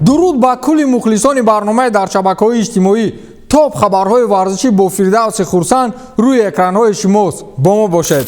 дуруд ба кулли мухлисони барномаи дар шабакаҳои иҷтимоӣ топ хабарҳои варзишӣ бо Фирдавси Хурсанд рӯи экранҳои шумост. бо мо бошед.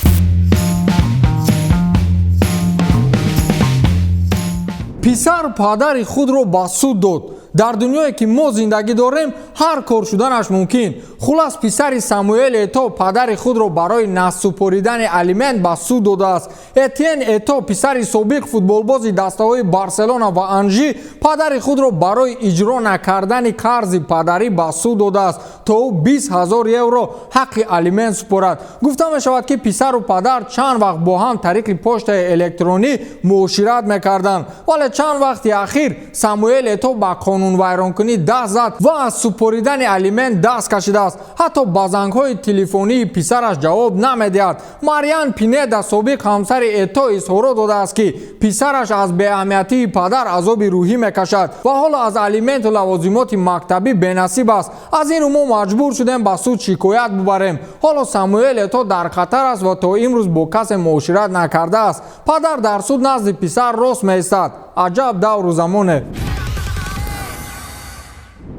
писар падари худро ба суд дод. дар дунёе ки мо зиндагӣ дорем ҳар кор шуданаш мумкин. хулас писари Самуэл Ето падари худро барои насупоридани алимент ба суд додааст. Этьен Ето писари собиқ футболбози дастаҳои Барселона ва Анжи падари худро барои иҷро накардани қарзи падарӣ ба суд додааст то ӯ 20,000 евро ҳаққи алимент супорад. гуфта мешавад ки писару падар чанд вақт бо ҳам тариқи почтаи электронӣ муошират мекарданд, вале чанд вақти ахир Самуэл Ето ба қонунвайронкунӣ даст зад ва аз супоридани алимент даст кашидааст. ҳатто ба зангҳои телефонии писараш ҷавоб намедиҳад. Мариан Пинеда собиқ ҳамсари Ето изҳорот додааст ки писараш аз беаҳамиятии падар азоби рӯҳӣ мекашад ва ҳоло аз алименту лавозимоти мактабӣ бенасиб аст. аз ин рӯ мо маҷбур шудем ба суд шикоят бубарем. ҳоло Самуэл Ето дар хатар аст ва то имрӯз бо касе муошират накардааст. падар дар суд назди писар рост меистад. аҷаб давру замоне.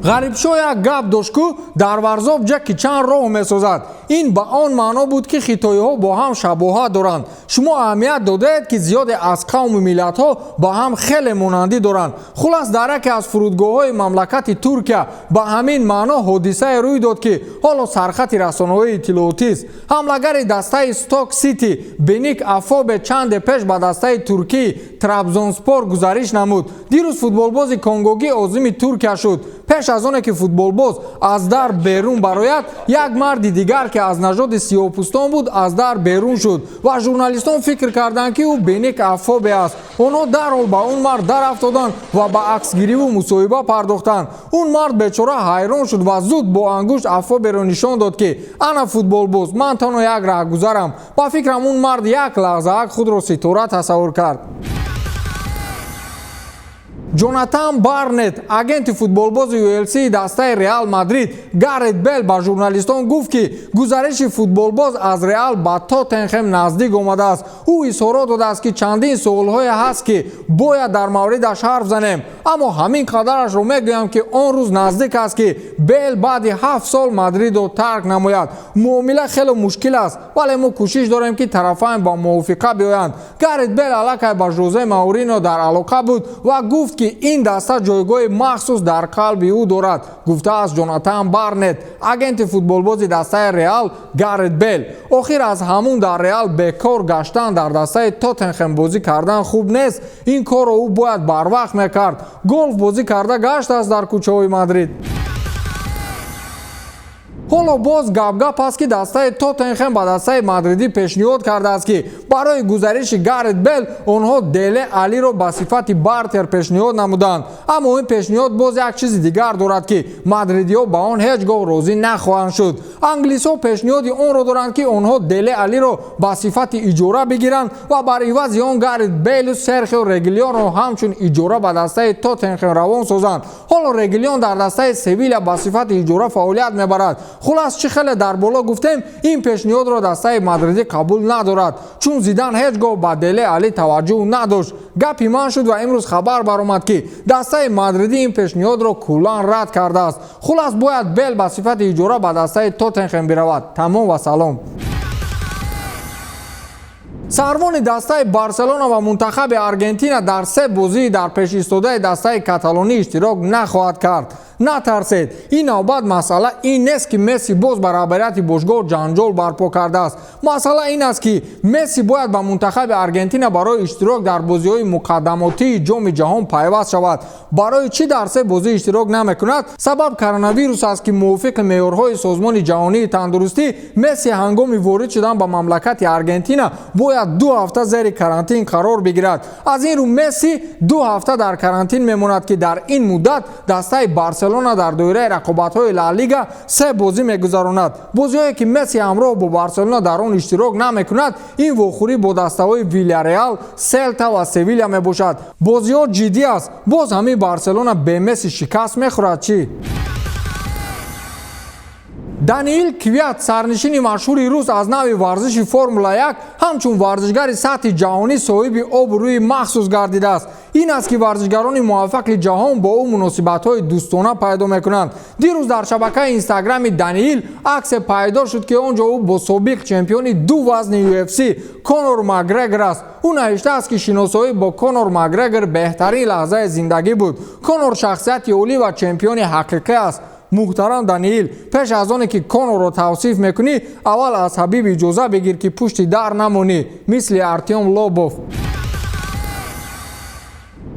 ғарибшо як гап дошт ку дар варзоб ҷаки чанд роҳ месозад. ин ба он маъно буд ки хитоиҳо бо ҳам шабоҳат доранд. шумо аҳамият додаед ки зиёде аз қавму миллатҳо ба ҳам хеле монандӣ доранд. хулас дар яке аз фурудгоҳҳои мамлакати Туркия ба ҳамин маъно ҳодисае рӯй дод ки ҳоло сархати расонаҳои иттилоотист. ҳамлагари дастаи Сток Сити Беник Афобе чанде пеш ба дастаи туркии Трабзонспор гузариш намуд. дирӯз футболбози конгогӣ озими Туркия шуд. пеш аз оне ки футболбоз аз дар берун барояд, як марди дигар ки аз нажоди сиёҳпӯстон буд аз дар берун шуд ва журналистон фикр карданд ки ӯ Беник Афобе аст. онҳо дарҳол ба он мард дарафтоданд ва ба аксгириву мусоҳиба пардохтанд. он мард бечора ҳайрон шуд ва зуд бо ангушт Афоберо нишон дод ки ана футболбоз, ман танҳо як раҳгузарам. ба фикрам он мард як лаҳзаак худро ситора тасаввур кард. Джонатан Барнет, агенти футболбози ЮЛС дастаи Реал Мадрид, Гарет Бел ба журналистон гуфт ки гузариши футболбоз аз Реал ба Тоттенхем наздик омадааст. ӯ изҳорот додааст ки чандин суолҳое ҳаст ки бояд дар мавридаш ҳарф занем, аммо ҳамин қадарашро мегӯям ки он рӯз наздик аст ки Бел баъди 7 сол Мадридро тарк намояд. муомила хеле мушкил аст, вале мо кӯшиш дорем ки тарафайн ба мувофиқа биёянд. Гарет Бел аллакай ба Жозе Маурино дар алоқа буд ва гуфт ки ин даста ҷойгоҳи махсус дар қалби ӯ дорад, гуфтааст Джонатан Барнет, агенти футболбози дастаи Реал Гарет Бел. охир аз ҳамун дар Реал бекор гаштан дар дастаи Тоттенхем бозӣ кардан хуб нест. ин корро ӯ бояд барвақт мекард. голф бозӣ карда гаштааст дар кӯчаҳои Мадрид. ҳоло боз гап аст ки дастаи Тоттенхем ба дастаи Мадридӣ пешниҳод кардааст ки барои гузариши Гарет Бел онҳо Деле Алиро ба сифати бартер пешниҳод намуданд. аммо ин пешниҳод боз як чизи дигар дорад ки мадридиҳо ба он ҳеҷ гоҳ розӣ нахоҳанд шуд. англисҳо пешниҳоди онро доранд ки онҳо Деле Алиро ба сифати иҷора бигиранд ва бар ивази он Гарет Белу Серхио Регилионро ҳамчун иҷора ба дастаи Тоттенхем равон созанд. ҳоло Регилион дар дастаи Севиля ба сифати иҷора фаъолият мебарад. хулас чӣ хеле дар боло гуфтем, ин пешниҳодро дастаи Мадридӣ қабул надорад, чун Зидан ҳеҷ гоҳ ба Деле Али таваҷҷӯҳ надошт. гапи ман шуд ва имрӯз хабар баромад ки дастаи Мадридӣ ин пешниҳодро куллан рад кардааст. хулас бояд Бел ба сифати иҷора ба дастаи Тоттенхем биравад. тамом ва салом. сарвони дастаи Барселона ва мунтахаби Аргентина дар 3 бозии дар пешистодаи дастаи Каталонӣ иштирок нахоҳад кард. натарсед, ин навбат масъала ин нест ки Месси боз ба раҳбарияти бошгоҳ ҷанҷол барпо кардааст. масъала ин аст ки Месси бояд ба мунтахаби Аргентина барои иштирок дар бозиҳои муқаддамотии ҷоми ҷаҳон пайваст шавад. барои чӣ дар 3 бозӣ иштирок намекунад? сабаб коронавирус аст ки мувофиқи меъёрҳои Созмони ҷаҳонии тандурустӣ Месси ҳангоми ворид шудан ба мамлакати Аргентина бояд 2 ҳафта зери карантин қарор бигирад. аз ин рӯ Месси 2 ҳафта дар карантин мемонад ки дар ин муддат дастаи Барселона дар доираи рақобатҳои Ла Лига 3 бозӣ мегузаронад. бозиҳое ки Месси ҳамроҳ бо Барселона дар он иштирок намекунад, ин вохӯрӣ бо дастаҳои Вильяреал, Селта ва Севилья мебошад. бозиҳо ҷиддӣ аст. боз ҳамин Барселона бе Месси шикаст мехӯрад чӣ? Daniil Kvyat сарнишини машҳури рус аз нави варзиши Формула 1 ҳамчун варзишгари сатҳи ҷаҳонӣ соҳиби обрӯи махсус гардидааст. ин аст ки варзишгарони муваффақи ҷаҳон бо ӯ муносибатҳои дӯстона пайдо мекунанд. дирӯз дар шабакаи инстаграми Даниил аксе пайдо шуд ки он ҷо ӯ бо собиқ чемпиони ду вазни UFC Конор Макгрегор аст. ӯ навиштааст ки шиносоӣ бо Конор Макгрегор беҳтарин лаҳзаи зиндагӣ буд. Конор шахсияти олӣ ва чемпиони ҳақиқӣ аст. муҳтарам Даниил, пеш аз оне ки Конорро тавсиф мекунӣ, аввал аз Ҳабиб иҷоза бигир ки пушти дар намонӣ, мисли Артем Лобов.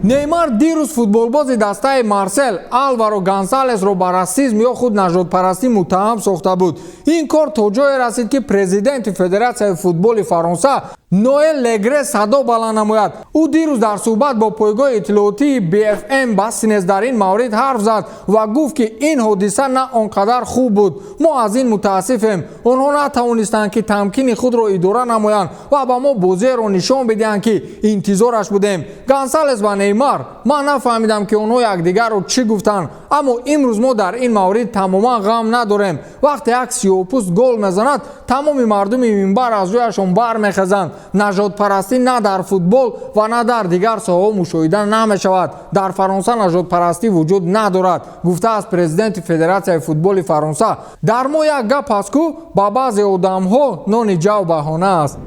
Неймар дирӯз футболбози дастаи Марсел Алваро Гонсалесро ба расизм ё худ нажодпарастӣ муттаҳам сохта буд. ин кор то ҷое расид ки президенти Федератсияи футболи Фаронса Ноэл Легре садо баланд намояд. ӯ дирӯз дар суҳбат бо пойгоҳи иттилоотии BFM баси нез дар ин маврид ҳарф зад ва гуфт ки ин ҳодиса на он қадар хуб буд. мо аз ин мутаассифем. онҳо натавонистанд ки тамкини худро идора намоянд ва ба мо бозиеро нишон бидиҳанд ки интизораш будем. Гонсалес ва Неймар, ман нафаҳмидам ки онҳо якдигарро чӣ гуфтанд, аммо имрӯз мо дар ин маврид тамоман ғам надорем. вақте як сиёҳпӯст гол мезанад, тамоми мардуми минбар аз ҷояшон бармехезанд. нажодпарастӣ на дар футбол ва на дар дигар соҳаҳо мушоҳида намешавад. дар Фаронса нажодпарастӣ вуҷуд надорад, гуфтааст президенти Федератсияи футболи Фаронса. дар мо як гап аст ку ба баъзе одамҳо нони ҷав баҳона аст.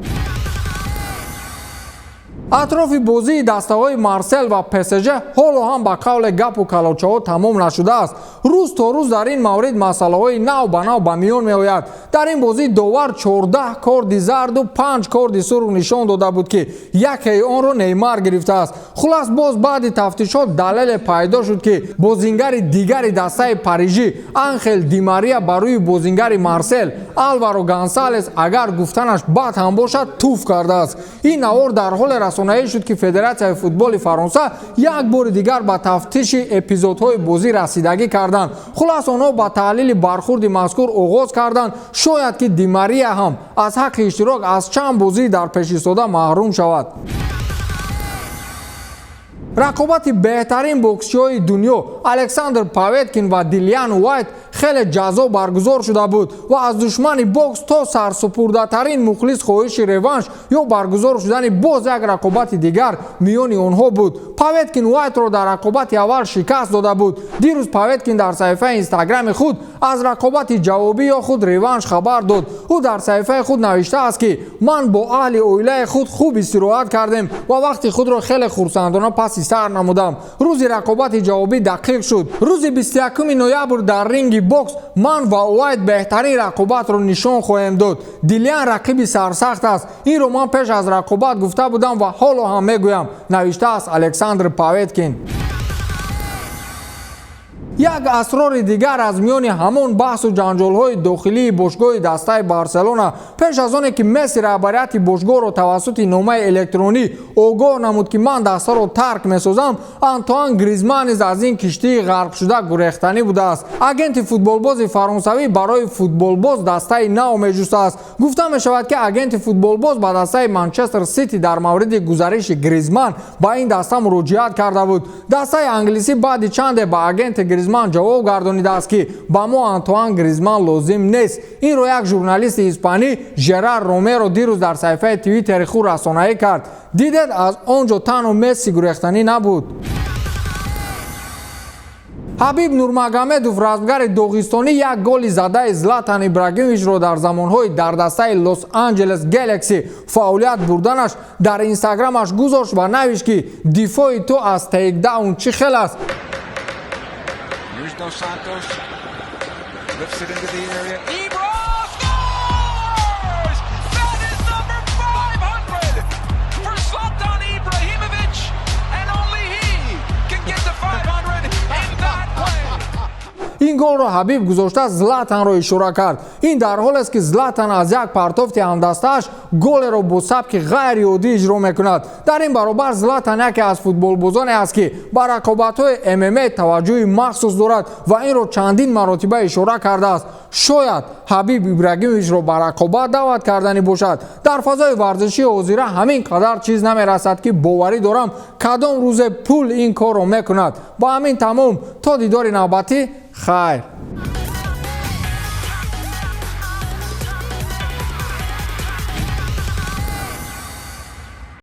атрофи бозии дастаҳои Марсел ва ПСЖ ҳоло ҳам ба қавле гапу калочаҳо тамом нашудааст. рӯз то рӯз дар ин маврид масъалаҳои нав ба нав ба миён меояд. дар ин бозӣ довар 14 корди зарду 5 корди сурх нишон дода буд ки якеи онро Неймар гирифтааст. хулас боз баъди тафтишот далеле пайдо шуд ки бозингари дигари дастаи парижӣ Анхел Ди Мария ба рӯи бозингари Марсел Алваро Гонсалес агар гуфтанаш бад ҳам бошад туф кардааст. ин навор дар ҳоле расонаӣ шуд ки Федератсияи футболи Фаронса як бори дигар ба тафтиши эпизодҳои бозӣ расидагӣ карданд. хулас онҳо ба таҳлили бархурди мазкур оғоз карданд шояд ки Ди Мария ҳам аз ҳаққи иштирок аз чанд бозӣ дар пешистода маҳрум шавад. рақобати беҳтарин боксчиҳои дунё Александр Поветкин ва Дилиан Уайт хеле ҷазоб баргузор шуда буд ва аз душмани бокс то сарсупурдатарин мухлис хоҳиши реванш ё баргузор шудани боз як рақобати дигар миёни онҳо буд. Поветкин Уайтро дар рақобати аввал шикаст дода буд. дирӯз Поветкин дар саҳифаи инстаграми худ аз рақобати ҷавобӣ ё худ реванш хабар дод. ӯ дар саҳифаи худ навиштааст ки ман бо аҳли оилаи худ хуб истироҳат кардем ва вақти худро хеле хурсандона паси сар намудам. рӯзи рақобати ҷавобӣ дақиқ шуд. рӯзи 21 ноябр дар ринги бокс ман ва Уайт беҳтарин рақобатро нишон хоҳем дод. Дилиан рақиби сарсахт аст. инро ман пеш аз рақобат гуфта будам ва ҳоло ҳам мегӯям, навиштааст Александр Поветкин. як асрори дигар аз миёни ҳамон баҳсу ҷанҷолҳои дохилии бошгоҳи дастаи Барселона пеш аз оне ки Месси раҳбарияти бошгоҳро тавассути номаи электронӣ огоҳ намуд ки ман дастаро тарк месозам, Антуан Гризман низ аз ин киштии ғарқшуда гурехтанӣ будааст. агенти футболбози фаронсавӣ барои футболбоз дастаи нав меҷустааст. гуфта мешавад ки агенти футболбоз ба дастаи Манчестер Сити дар мавриди гузариши Гризман ба ин даста муроҷиат карда буд. дастаи англисӣ баъди чанде ба агенти Гризман ҷавоб гардонидааст ки ба мо Антуан Гризман лозим нест. инро як журналисти испанӣ Жерар Ромеро дирӯз дар саҳифаи твиттери худ расонаӣ кард. дидед аз он ҷо танҳо Месси гурехтанӣ набуд. Ҳабиб Нурмагомедов размгари доғистонӣ як голи задаи Златан Ибрагимовичро дар замонҳои дар дастаи Лос Анҷелес Гелакси фаъолият бурданаш дар инстаграмаш гузошт ва навишт ки дифои то аз тейкдаун чӣ хел аст. Dos Santos lifts it into the area. Ibra scores! That is number 500 for Zlatan Ibrahimovic, and only he can get to 500 in that way. ин голро Ҳабиб гузошта Златанро ишора кард. ин дар ҳоле аст ки Златан аз як партофти ҳамдастааш голеро бо сабки ғайриоддӣ иҷро мекунад. дар ин баробар Златан яке аз футболбозоне аст ки ба рақобатҳои ММА таваҷҷӯҳи махсус дорад ва инро чандин маротиба ишора кардааст. шояд Ҳабиб Ибрагимовичро ба рақобат даъват карданӣ бошад. дар фазои варзишии ҳозира ҳамин қадар чиз намерасад ки боварӣ дорам кадом рӯзе пул ин корро мекунад. ба ҳамин тамом то дидори навбатӣ хайр.